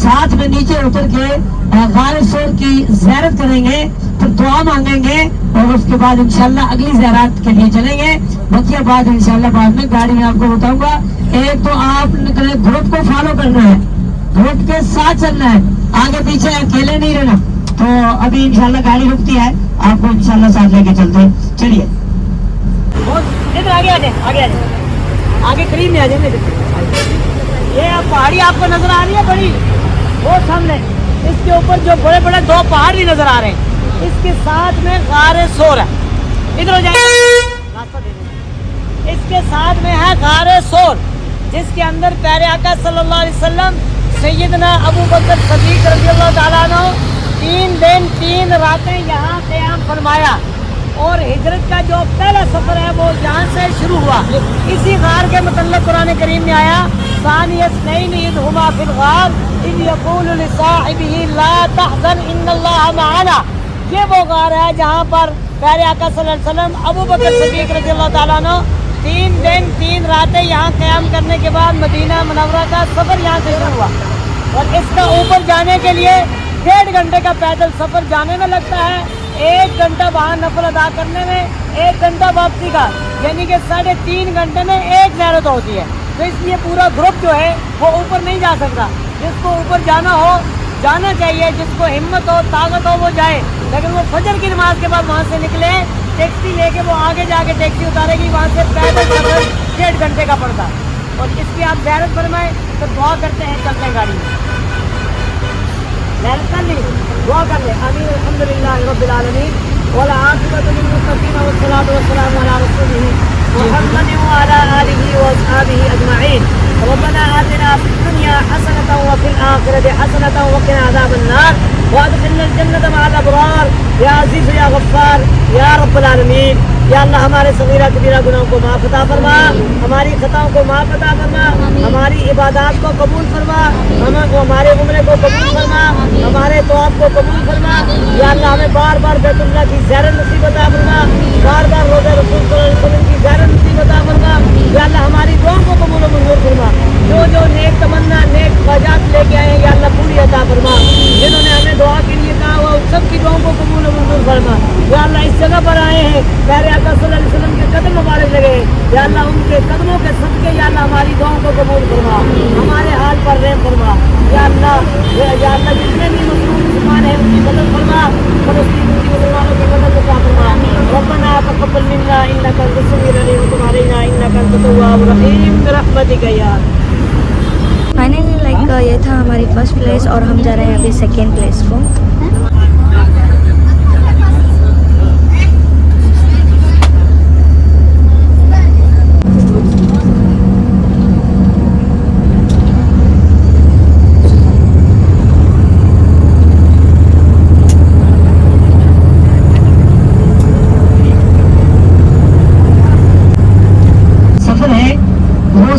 साथ में नीचे उतर के गार सोर की ज़ियारत करेंगे, फिर दुआ मांगेंगे और उसके बाद इंशाल्लाह अगली ज़ियारत के लिए चलेंगे। बकिया बात इंशाल्लाह बाद में गाड़ी में आपको बताऊंगा। एक तो आपने ग्रुप को फॉलो करना है, ग्रुप के साथ चलना है, आगे पीछे अकेले नहीं रहना। तो अभी इंशाल्लाह गाड़ी रुकती है, आपको इंशाल्लाह साथ लेके चलते हैं। चलिए इधर आगे आ जाए, आगे आ जाए, आगे करीब में आ जाए। ये पहाड़ी आपको नजर आ रही है बड़ी, वो सामने इसके ऊपर जो बड़े बड़े दो पहाड़ भी नजर आ रहे हैं, इसके साथ में गारे सोर है। इधर हो जाए, रास्ता दे दें। इसके साथ में है गारे सोर, जिसके अंदर प्यारे आका सल्लल्लाहु अलैहि वसल्लम सैयदना अबू बकर सदीक रज़ियल्लाहु ताला अन्हु 3 दिन 3 रातें यहाँ क़याम फरमाया। और हिजरत का जो पहला सफर है वो यहाँ से शुरू हुआ। इसी गार के मतलब कुरान करीम में आया, सानियस्नैनि इज़ हुमा फिल गार इज़ यक़ूलु लिसाहिबिही ला तहज़न इन्नल्लाह मअना। ये वो गार है जहाँ पर प्यारे आका सल्लल्लाहु अलैहि वसल्लम अबू बकर सिद्दीक़ रज़ियल्लाहु ताला अन्हु 3 दिन 3 रातें यहाँ क़याम करने के बाद मदीना मुनव्वरा का सफर यहाँ से शुरू हुआ। और इसका ऊपर जाने के लिए 1.5 घंटे का पैदल सफर जाने में लगता है, 1 घंटा वहाँ नफल अदा करने में, 1 घंटा वापसी का, यानी कि 3.5 घंटे में एक ज़ियारत होती है। तो इसलिए पूरा ग्रुप जो है वो ऊपर नहीं जा सकता। जिसको ऊपर जाना हो जाना चाहिए, जिसको हिम्मत हो ताकत हो वो जाए, लेकिन वो फजर की नमाज के बाद वहाँ से निकले, टैक्सी लेके वो आगे जाके टैक्सी उतारेगी, वहाँ से पैदल सफर 1.5 घंटे का पड़ता। और इसकी आप ज़ियारत फरमाएं तो दुआ करते हैं, चलते हैं गाड़ी में कर ली, दुआ कर ले। आमीन अल्हम्दुलिल्लाह रब्बिल आलमीन वल आक़िबतु लिल मुत्तक़ीन वस्सलातु वस्सलामु अला रसूलिही मुहम्मदिन व अला आलिहि व अस्हाबिही अजमईन। रब्बना आतिना फिद दुनिया हसनतन व फिल आखिरति हसनतन व क़िना अज़ाबन नार व अदखिलना जन्नत मअल अबरार या अज़ीज़ या गफ़्फ़ार या रब्बल आलमीन। या अल्लाह हमारे सगीरा कबीरा गुनाहों को माफ़ अता फरमा, हमारी खताओं को माफ़ अता फरमा, हमारी इबादत को कबूल फरमा, हमारे उम्रे को कबूल फरमा, हमारे तवाफ को कबूल फरमा। या अल्लाह हमें बार बार बैतुल्लाह की ज़ियारत नसीब अता फरमा, बार बार रोज़ा रसूल सल्लल्लाहु अलैहि वसल्लम की ज़ियारत नसीब अता फरमा। या अल्लाह हमारी दुआओं को कबूल मंजूर फरमा। जो नेक तमन्ना नेक ख्वाहिशात लेके आए हैं या अल्लाह पूरी अता फरमा। जिन्होंने हमें दुआ के लिए कहा हुआ उन सब की दुआओं को कबूल मंजूर फरमा। या अल्लाह इस जगह पर आए हैं, प्यारे आका सल्लल्लाहु अलैहि वसल्लम के कदम मुबारक लगे, या अल्लाह उनके कदमों के सदके या अल्लाह हमारी दुआओं को कबूल फरमा, हमारे हाल पर रहम फरमा। या अल्लाह जितने भी मज़लूम मुसलमान हैं उनकी मदद फरमा, फ़लस्तीन की मुसलमानों की मदद अता फरमा। रब्बना तक़ब्बल मिन्ना इन्नका अंतस समीउल अलीम व तुब अलैना इन्नका अंतत तव्वाबुर रहीम बिरहमतिका या। फाइनली ये था हमारी फर्स्ट प्लेस और हम जा रहे हैं अभी सेकेंड प्लेस को।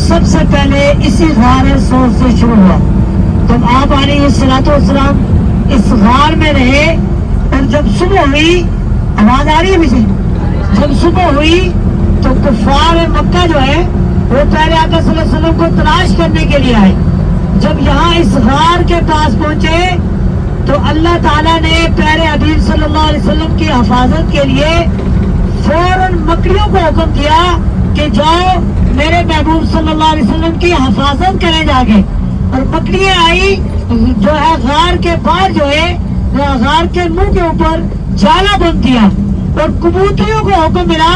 सबसे पहले इसी गार सोर से शुरू हुआ। जब आप अलैहिस्सलातु वस्सलाम इस गार में रहे और जब सुबह हुई, आवाज आ रही है मुझे, जब सुबह हुई तो कुफार मक्का जो है वो प्यारे आका सल्लल्लाहु अलैहि वसल्लम को तलाश करने के लिए आए। जब यहाँ इस गार के पास पहुंचे तो अल्लाह ताला ने प्यारे हबीब सल्लल्लाहु अलैहि वसल्लम की हिफाजत के लिए फौरन मकड़ियों को हुक्म किया कि जाओ मेरे महबूब सल्लल्लाहु अलैहि वसल्लम की हिफाजत करें जाके। और मकड़ियाँ आई जो है गार के बाहर जो है गार के मुंह के ऊपर जाला बंद किया और कबूतरियों को हुक्म मिला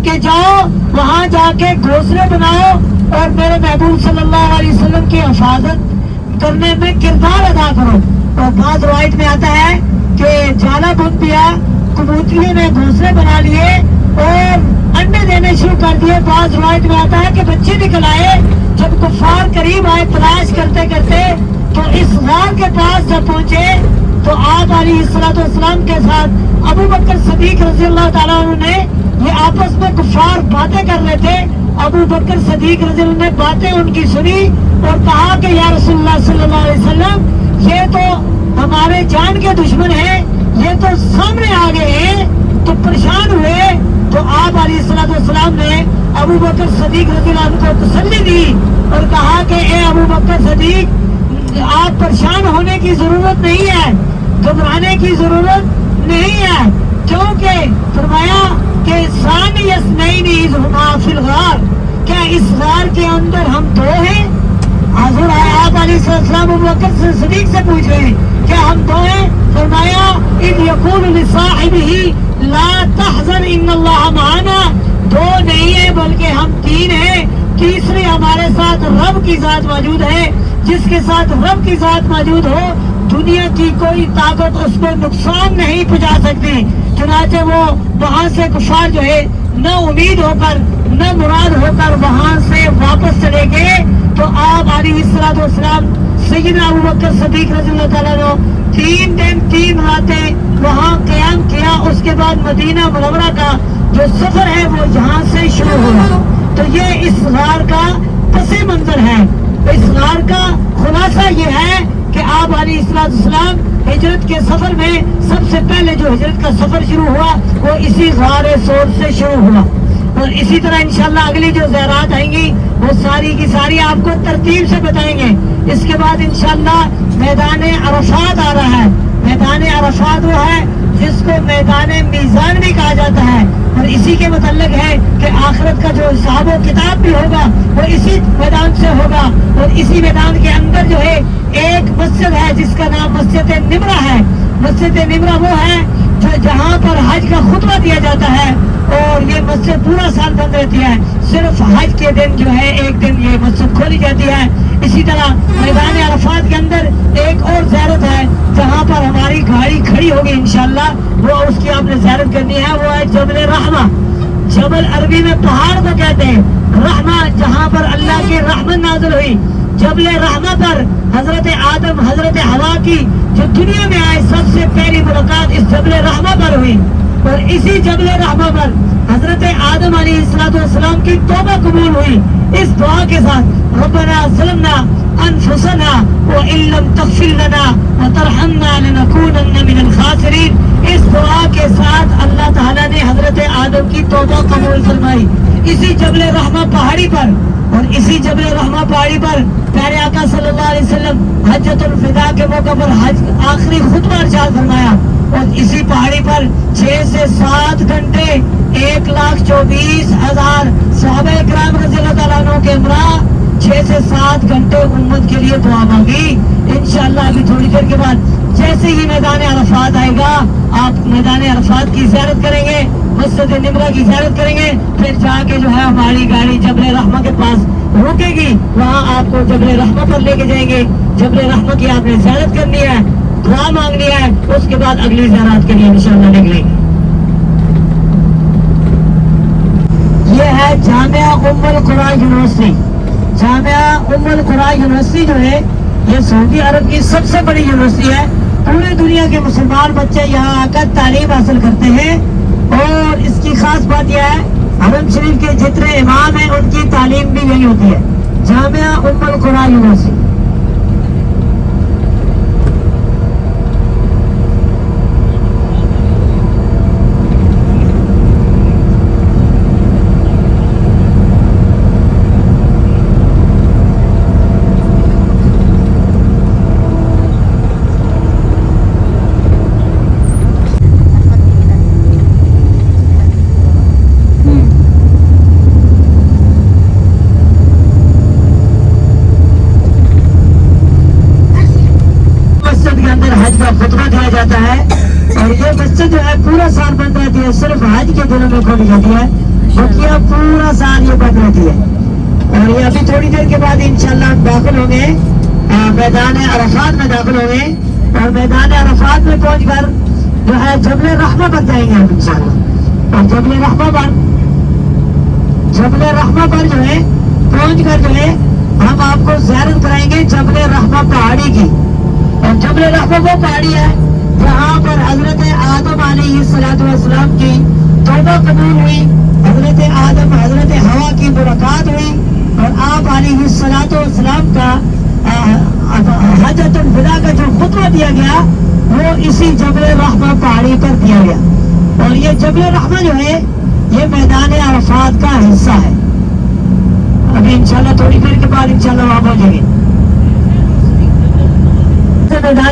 कि जाओ वहाँ जाके घोंसले बनाओ और मेरे महबूब सल्लल्लाहु अलैहि वसल्लम की हिफाजत करने में किरदार अदा करो। और बाज़ रवायत में आता है कि जाला बंद किया, कबूतरियों ने घोंसले बना लिए और अंडे देने शुरू कर दिए। बाज़ रवायत में आता है कि बच्चे निकल आए। जब कुफार करीब आए तलाश करते करते तो इस गार के पास जब पहुंचे तो आप अलैहिस्सलातु वस्सलाम के साथ अबू बकर सदीक रज़ियल्लाहु ताला अन्हु ने ये आपस में कुफार बातें कर रहे थे। अबू बकर सदीक रज़ियल्लाहु ने बातें उनकी सुनी और कहा कि या रसूलुल्लाह सल्लल्लाहु अलैहि वसल्लम ये तो हमारे जान के दुश्मन हैं, ये तो सामने आ गए हैं। तो परेशान हुए तो आप अलैहिस्सलातु वस्सलाम ने अबू बकर सदीक रज़ियल्लाहु अन्हु को तसल्ली दी और कहा कि ए अबू बकर सदीक آپ پریشان ہونے کی ضرورت نہیں ہے, گھبرانے کی ضرورت نہیں ہے, کیونکہ فرمایا کہ ثانی اثنین اذ ہما فی الغار, کیا اس غار کے اندر ہم دو ہیں؟ حضور آپ علیہ السلام ابوبکر صدیق سے پوچھ رہے ہیں کیا ہم دو ہیں؟ فرمایا اذ یقول لصاحبہ لا تحزن ان اللہ معنا, دو نہیں ہے بلکہ ہم تین ہیں, تیسری ہمارے ساتھ رب کی ذات موجود ہے, جس کے ساتھ رب کی ذات موجود ہو دنیا کی کوئی طاقت اس کو نقصان نہیں پہنچا سکتی. چنانچہ وہ وہاں سے کفار جو ہے نہ امید ہو کر نہ مراد ہو کر وہاں سے واپس چلے گئے, تو آپ علیہ السلام سیدنا ابوبکر صدیق رضی اللہ تعالیٰ عنہ 3 دن 3 راتیں وہاں قیام کیا. اس کے بعد مدینہ منورہ کا جو سفر ہے وہ یہاں سے شروع ہوا. تو یہ اس غار کا پس منظر ہے. اس غار کا خلاصہ یہ ہے کہ آپ علیہ السلام ہجرت کے سفر میں سب سے پہلے جو ہجرت کا سفر شروع ہوا وہ اسی غار سور سے شروع ہوا. اور اسی طرح انشاءاللہ اگلی جو زیارات آئیں گی وہ ساری کی ساری آپ کو ترتیب سے بتائیں گے. اس کے بعد انشاءاللہ میدان عرفات آ رہا ہے. میدان عرفات وہ ہے جس کو میدان میزان بھی کہا جاتا ہے, اور اسی کے متعلق ہے کہ آخرت کا جو حساب و کتاب بھی ہوگا وہ اسی میدان سے ہوگا. اور اسی میدان کے اندر جو ہے ایک مسجد ہے جس کا نام مسجد نمرہ ہے. مسجد نمرہ وہ ہے جو جہاں پر حج کا خطبہ دیا جاتا ہے, اور یہ مسجد پورا سال بند رہتی ہے, صرف حج کے دن جو ہے ایک دن یہ مسجد کھولی جاتی ہے. اسی طرح میدان عرفات کے اندر ایک اور زیارت ہے جہاں پر ہماری گاڑی کھڑی ہوگی انشاءاللہ, وہ اس کی آپ نے زیارت کرنی ہے, وہ ہے جبل رحمہ. جبل عربی میں پہاڑ کو کہتے ہیں, رحمہ جہاں پر اللہ کی رحمت نازل ہوئی. جبل رحمہ پر حضرت آدم حضرت حوا کی جو دنیا میں آئے سب سے پہلی ملاقات اس جبل رحمہ پر ہوئی, اور اسی جبل رحمہ پر حضرت آدم علیہ السلام کی توبہ قبول ہوئی اس دعا کے ساتھ ربنا ظلمنا انفسنا وان لم تغفر لنا وترحمنا لنكونن من الخاسرین. اس دعا کے ساتھ اللہ تعالیٰ نے حضرت آدم کی توبہ قبول فرمائی اسی جبل رحمہ پہاڑی پر. اور اسی جبل رحمہ پہاڑی پر پیارے آقا صلی اللہ علیہ وسلم حجۃ الوداع کے موقع پر حج آخری خطبہ ارشاد فرمایا, اور اسی پہاڑی پر 6 سے 7 گھنٹے 1,24,000 صحابہ کرام رضی اللہ تعالیٰ عنہ کے ہمراہ 6 سے 7 گھنٹے امت کے لیے دعا مانگی. انشاءاللہ ابھی تھوڑی دیر کے بعد جیسے ہی میدان عرفات آئے گا آپ میدان عرفات کی زیارت کریں گے, مسجد نمرہ کی زیارت کریں گے, پھر جا کے جو ہے ہماری گاڑی جبل رحمہ کے پاس رکے گی, وہاں آپ کو جبل رحمہ پر لے کے جائیں گے. جبل رحمہ کی آپ نے زیارت کرنی ہے, دعا مانگنی ہے, اس کے بعد اگلی زیارات کے لیے انشاءاللہ نکلیں گے. یہ ہے جامعہ ام القرا یونیورسٹی. جامعہ ام القرا یونیورسٹی جو ہے یہ سعودی عرب کی سب سے بڑی یونیورسٹی ہے. پورے دنیا کے مسلمان بچے یہاں آ کر تعلیم حاصل کرتے ہیں, اور اس کی خاص بات یہ ہے حرم شریف کے جتنے امام ہیں ان کی تعلیم بھی یہی ہوتی ہے. جامعہ ام القرا یونیورسٹی. جاتا ہے, اور یہ مسجد جو ہے پورا سال بند رہتی ہے, صرف حج کے دنوں میں کھولی جاتی ہے, باقی اب پورا سال یہ بند رہتی ہے. اور یہ ابھی تھوڑی دیر کے بعد انشاءاللہ ہم داخل ہوں گے میدان عرفات میں داخل ہوں گے, اور میدان عرفات میں پہنچ کر جو ہے جبل رحمہ پر جائیں گے ہم انشاءاللہ. اور جبل رحمہ پر جو ہے پہنچ کر جو ہے ہم آپ کو زیارت کرائیں گے جبل رحمہ پہاڑی کی. اور جبل رحمہ وہ پہاڑی ہے جہاں پر حضرت آدم علیہ السلام کی توبہ قبول ہوئی, حضرت آدم حضرت حوا کی ملاقات ہوئی, اور آپ علیہ السلام کا حجۃ الوداع کا جو خطبہ دیا گیا وہ اسی جبل رحمہ پہاڑی پر دیا گیا. اور یہ جبل رحمہ جو ہے یہ میدان عرفات کا حصہ ہے. ابھی انشاءاللہ تھوڑی دیر کے بعد انشاءاللہ وہاں پہنچیں گے. मैदान